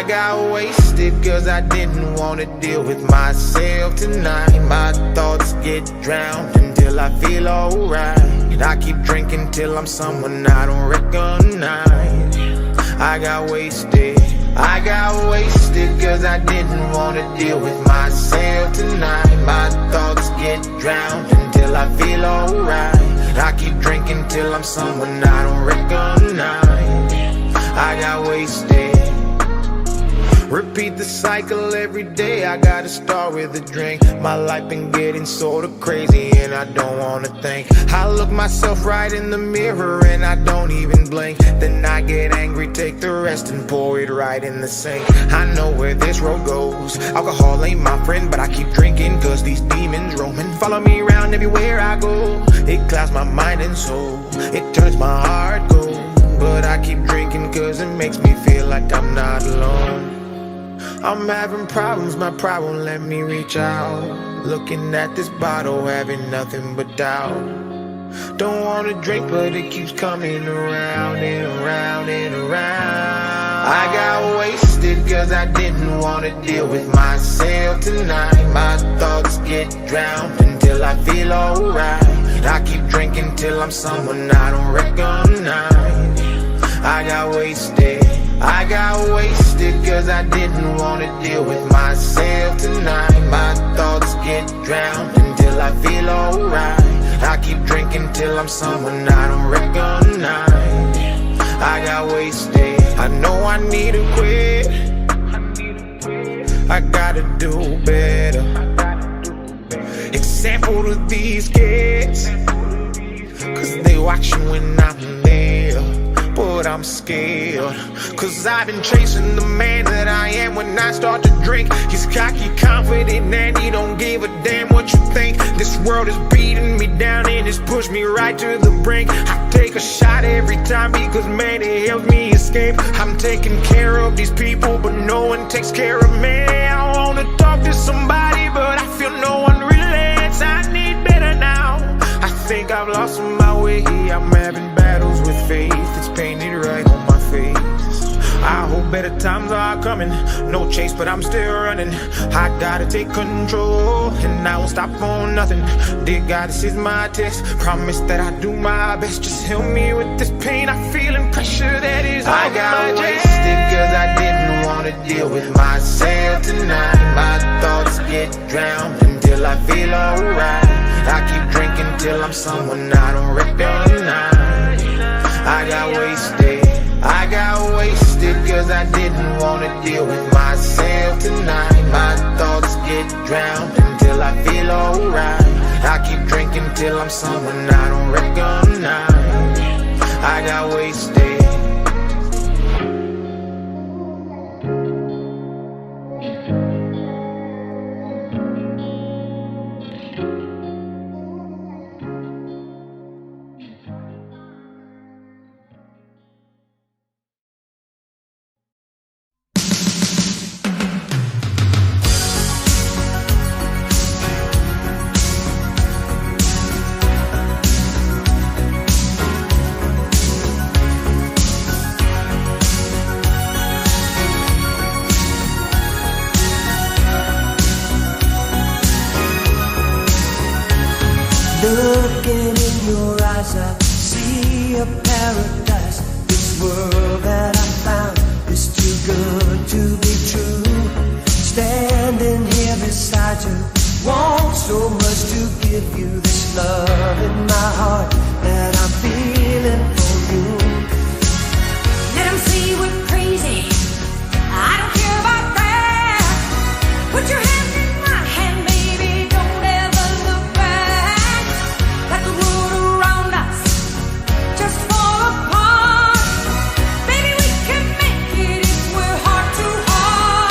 got wasted cause I didn't wanna deal with myself tonight. My thoughts get drowned until I feel alright. I keep drinking till I'm someone I don't recognize. I got wasted cause I didn't wanna deal with myself tonight. My thoughts get drowned until I feel alright. I keep drinking till I'm someone I don't recognize. I got wasted. Repeat the cycle every day, I gotta start with a drink. My life been getting sorta crazy and I don't wanna think. I look myself right in the mirror and I don't even blink. Then I get angry, take the rest and pour it right in the sink. I know where this road goes. Alcohol ain't my friend, but I keep drinking cause these demons roaming follow me around everywhere I go. It clouds my mind and soul, it turns my heart cold. But I keep drinking cause it makes me feel like I'm not alone. I'm having problems, my problem let me reach out. Looking at this bottle, having nothing but doubt. Don't wanna drink, but it keeps coming around and around and around. I got wasted cause I didn't wanna deal with myself tonight. My thoughts get drowned until I feel alright. I keep drinking till I'm someone I don't recognize. I got wasted cause I didn't wanna deal with myself tonight. My thoughts get drowned until I feel alright. I keep drinking till I'm someone I don't recognize. I got wasted. I know I need to quit. I gotta do better. Example to these kids, cause they watching when I'm there. But I'm scared, cause I've been chasing the man that I am when I start to drink. He's cocky, confident, and he don't give a damn what you think. This world is beating me down and it's pushed me right to the brink. I take a shot every time because man, it helps me escape. I'm taking care of these people, but no one takes care of me. I wanna talk to somebody, but I feel no one relates. I need better now. I think I've lost my way. I'm having battles with faith. It's painted right on my face. I hope better times are coming. No chase, but I'm still running. I gotta take control, and I won't stop for nothing. Dear God, this is my test. Promise that I do my best. Just help me with this pain I feel and pressure that is all I got wasted cause I didn't wanna deal with myself tonight. My thoughts get drowned until I feel alright. I keep drinking till I'm someone I don't recognize. I got wasted cause I didn't wanna deal with myself tonight. My thoughts get drowned until I feel alright. I keep drinking till I'm someone I don't recognize. I got wasted. Looking in your eyes, I see a paradise. This world that I found is too good to be true. Standing here beside you, want so much to give you this love in my heart that I'm feeling for you. Let 'em say we're crazy, I don't care about that. Put your hand in my hand, baby, don't ever look back. Let the world around us just fall apart. Baby, we can make it if we're heart to heart.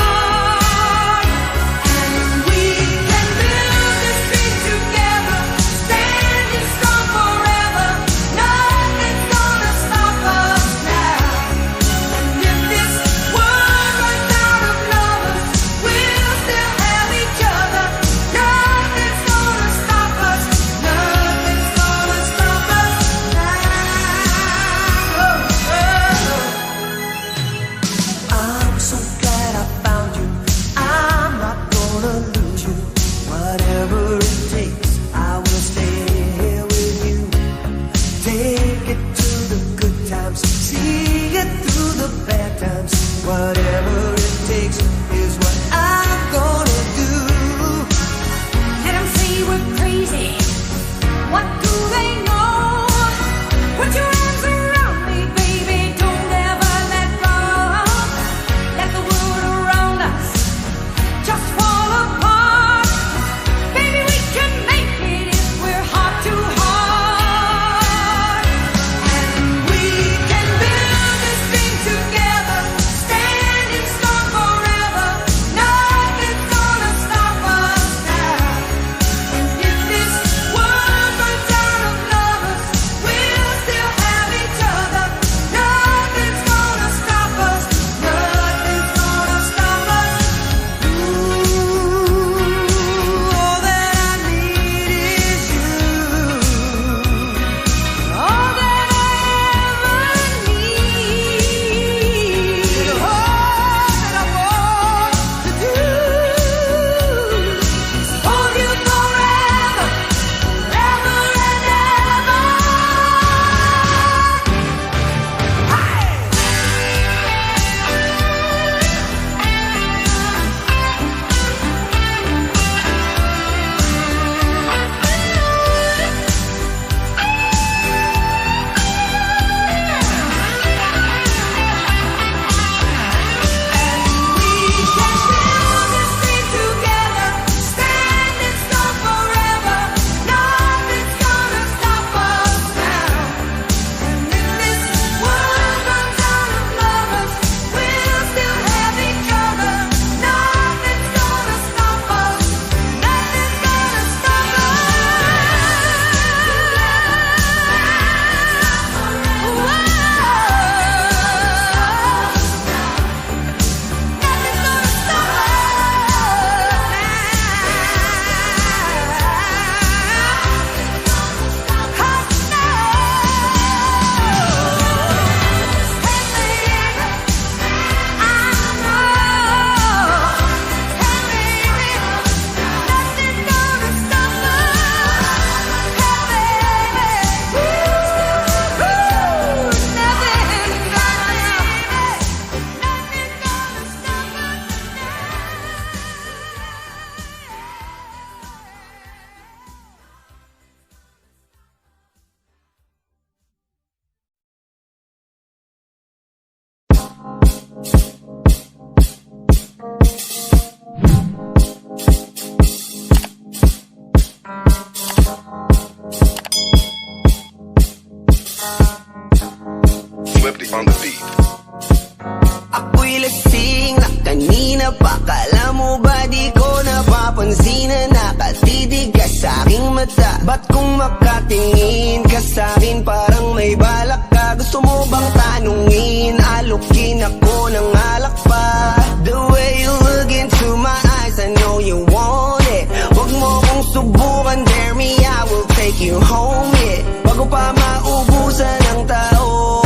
Akala mo ba di ko napapansin na nakatitig ka sa aking mata? Ba't kung makatingin ka sa'kin parang may balak ka? Gusto mo bang tanungin? Alukin ako ng alak pa. The way you look into my eyes, I know you want it. Huwag mo kong subukan, dare me, I will take you home, yeah. Bago pa maubusan ng tao,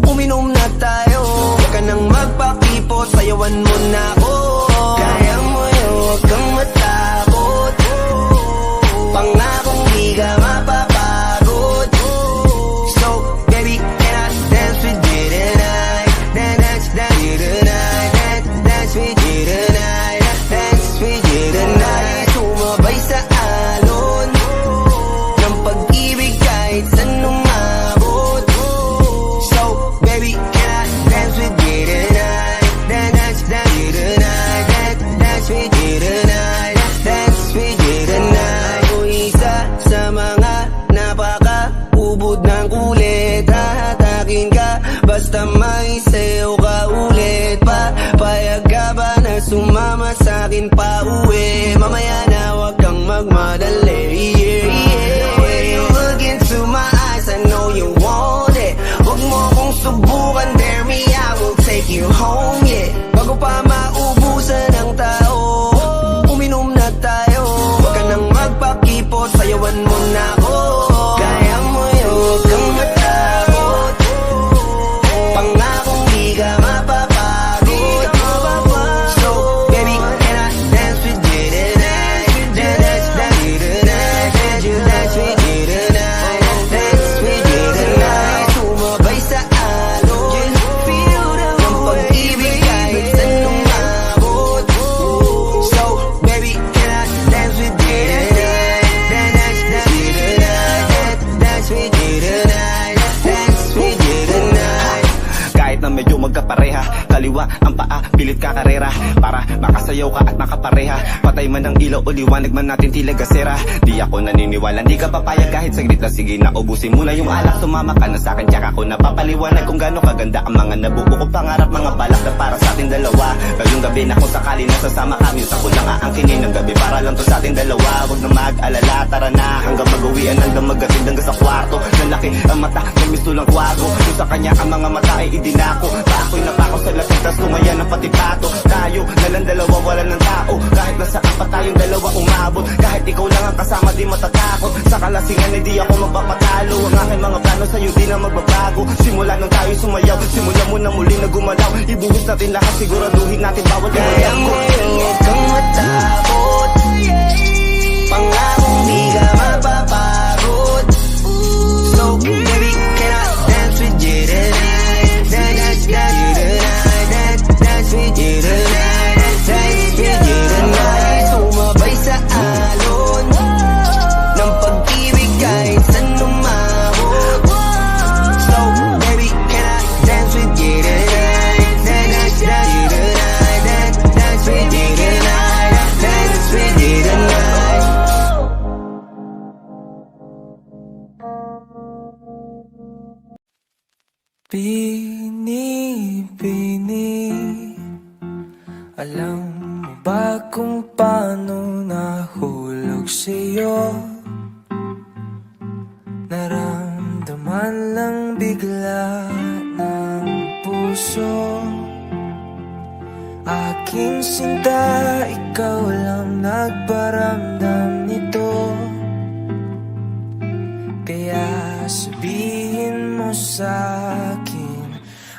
uminom na tayo. Huwag ka nang magpakipot, sayawan mo na ako. Kaya mo yun, huwag kang matakot. Pangakong di ka mapapagod. So, baby, can I dance with you tonight? Dance with you tonight. Dance with you tonight. Dance with you tonight. Sumabay sa alon ng pag-ibig kahit saan umabot. So, baby, can I dance with you tonight? Dance with you tonight. Dance with you tonight. Dance with you tonight. O isa sa mga napaka-ubod ng kulit. Hahatakin ka basta may sayo ka ulit. Papayag ka ba na sumama sa'kin pa uwi? Mamaya na wag kang magmadali, yeah, yeah. The way you look into my eyes, I know you want it. Huwag mo kong subukan, dare me, I will take you home, yeah. Bago pa maubusan ng tao, uminom na tayo. Huwag ka nang magpakipot, sayawan mo na ako. Kaya mo yun, huwag kang matakot. Pangakong di ka mapapagod. So, baby, can I dance with you tonight? Dance with you tonight. Dance with you tonight. Dance with you tonight. Sumabay sa alon ng pag-ibig kahit saan umabot. So, baby, can I dance with you tonight? Dance with you tonight. Dance with you tonight. Dance with you tonight. Kahit na medyo magkapareha, kaliwa ang paa, pilit ka karera. Para makasayaw ka at makapareha. Patay man ang ilaw o liwanag man natin tila gasera. Di ako naniniwala, di ka papayag kahit saglit na. Sige na, ubusin mo na yung alak. Sumama ka na sa'kin, tsaka ako napapaliwanag kung gaano kaganda ang mga nabuo kong pangarap. Mga balak na para sa ating dalawa. Ngayong gabi na kung sakali nasasama kami, sa ko lang aangkinin ng gabi para lang to sa ating dalawa. Huwag na mag-alala, tara na hanggang mag-uwian, hanggang maghatid hanggang sa kwarto. Nalaki ang mata, may misto lang kwago. Yung sa kanya ang mga mata ay idinako. Ako'y napako sa lapit, tas lumaya ng pati pato. Tayo, nalang dalawa, wala ng tao. Kahit nasaan pa tayong dalawa umabot. Kahit ikaw lang ang kasama, di matatakot. Sa kalasingan, hindi ako magpapatalo. Ang aking mga plano sa'yo, di na magbabago. Simula nung tayo sumayaw, simula mo na muli na gumalaw. Ibuhos natin lahat, siguraduhin natin bawat Kaya mo yun, huwag kang matakot. Pangakong di ka mapapagod. So, baby, can I dance with you tonight? Dance with you tonight. Dance with you tonight. Dance with you tonight. Sumabay sa alon ng pag-ibig kahit saan umabot. So, baby, can I dance with you tonight? Dance with you tonight. Dance with you tonight. Dance with you tonight. Bini-bini, alam mo ba kung paano nahulog sa'yo? Naramdaman lang bigla ng puso. Aking sinta, ikaw lang nagparamdam nito. Kaya sabihin mo sa'kin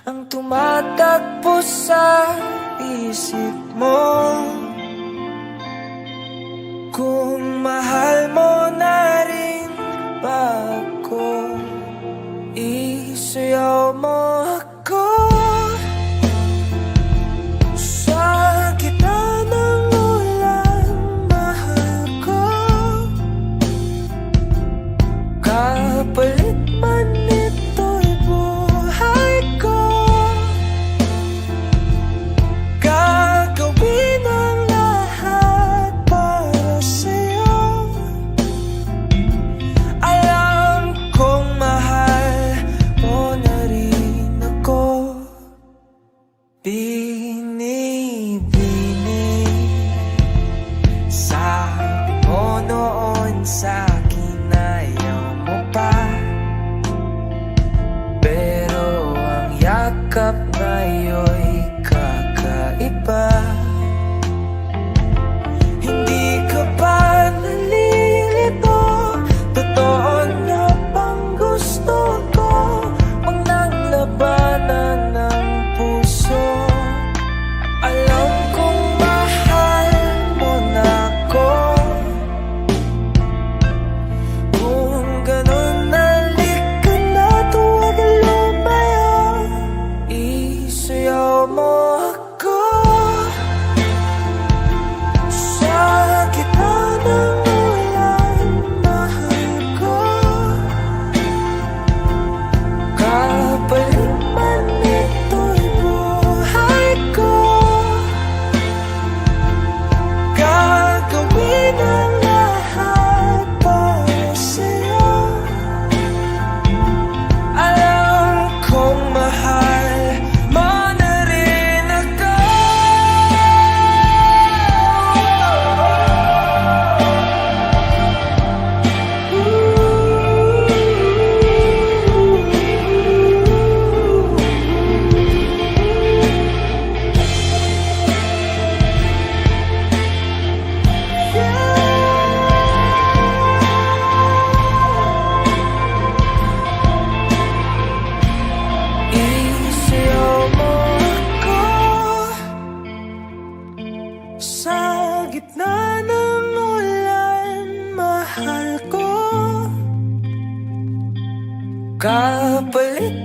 ang tumatakbo sa isip mo. Kung mahal mo na rin ba ako, isayaw mo ako. Sa gitna ng ulan, mahal ko. Kapalit man ito'y buhay ko. Gagawin ang Sa gitna ng ulan, mahal ko. Kapalit